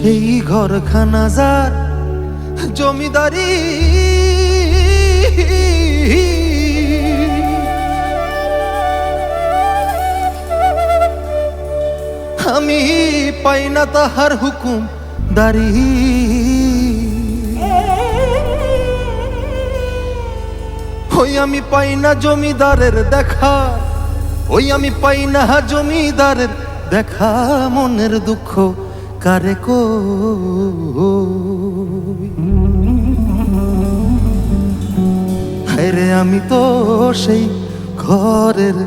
সেই ঘরখানা যার জমিদারি, আমি পাই না তাহার হুকুম দারি। ওই আমি পাই না জমিদারের দেখা, ওই আমি পাই না জমিদারের দেখা, মনের দুঃখ কারে কই। হায়রে আমি তো সেই ঘরের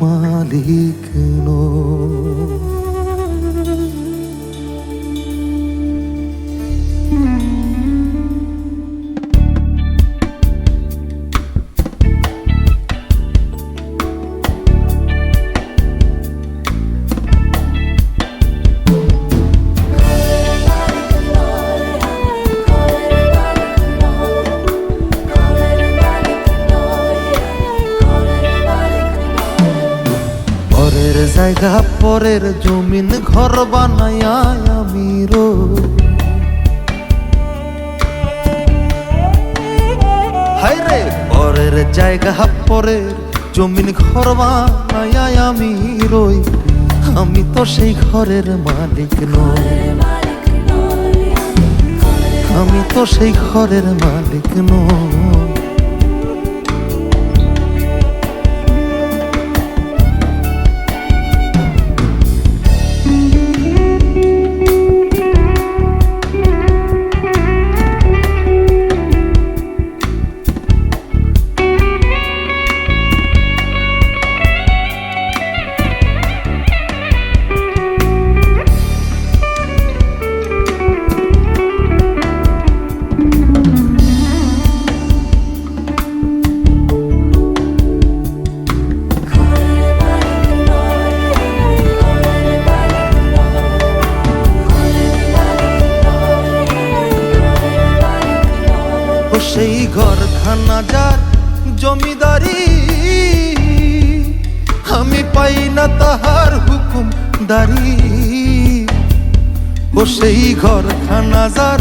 মালিক নই। পরের জায়গা পরের জমিন ঘর বানায়া আমি রই। হায়রে পরের জায়গা পরের জমিন ঘর বানায়া আমি রই, আমি তো সেই ঘরের মালিক নই। আমি তো সেই ঘরের মালিক নই। সেই ঘরখানা যার জমিদারি, আমি পাই না তাহার হুকুম দারি। ও সেই ঘরখানা যার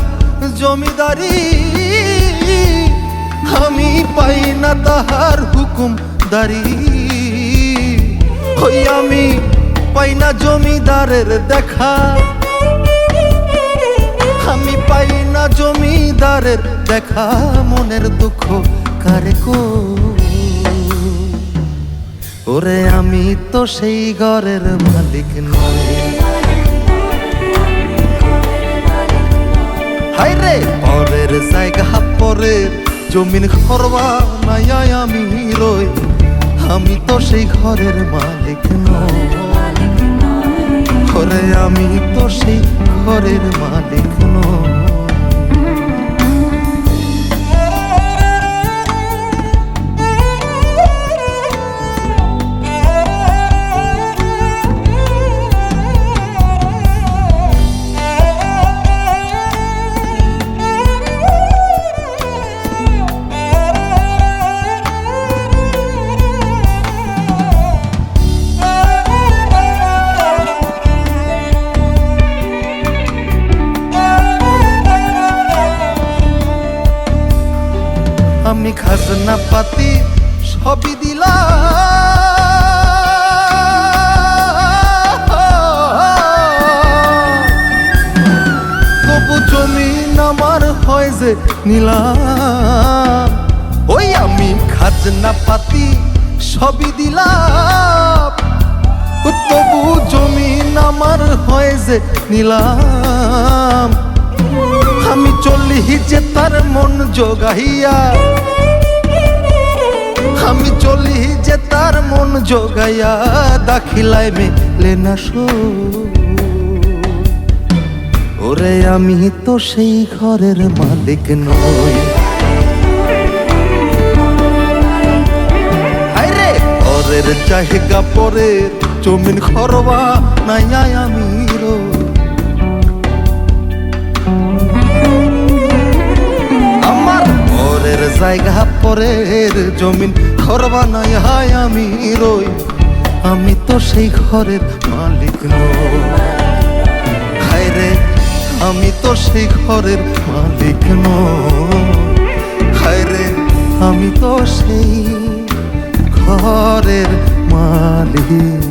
জমিদারি, আমি পাই না তাহার হুকুম দারি। ওই আমি পাই না জমিদারের দেখা, আমি পাই না জমিদারের দেখা, মনের দুঃখ কারে কই। ওরে আমি তো সেই ঘরের মালিক নই। হায়রে পরের জায়গা পরের জমিন ঘর বানায়া আমি রই, আমি তো সেই ঘরের মালিক নই। ওরে আমি তো সেই ঘরের মালিক নই। আমি খাজনা পাতি সবই দিলাম, তবু জমিন আমার হয় যে নিলাম। ওই আমি খাজনা পাতি সবই দিলাম, তবু জমিন আমার হয় যে নিলাম। আমি চলি যে তার মন জোগাইয়া, আমি চলি যে তার মন জোগাইয়া, দাখিলায় মেলে না সো। ওরে আমি তো সেই ঘরের মালিক নই। হায়রে পরের জায়গা পরের জমিন ঘর বানায়া আমি রই, জায়গা পরের জমিন ঘর বানায়া আমি রই, আমি তো সেই ঘরের মালিক নই। হায়রে আমি তো সেই ঘরের মালিক নই। হায় রে আমি তো সেই ঘরের মালিক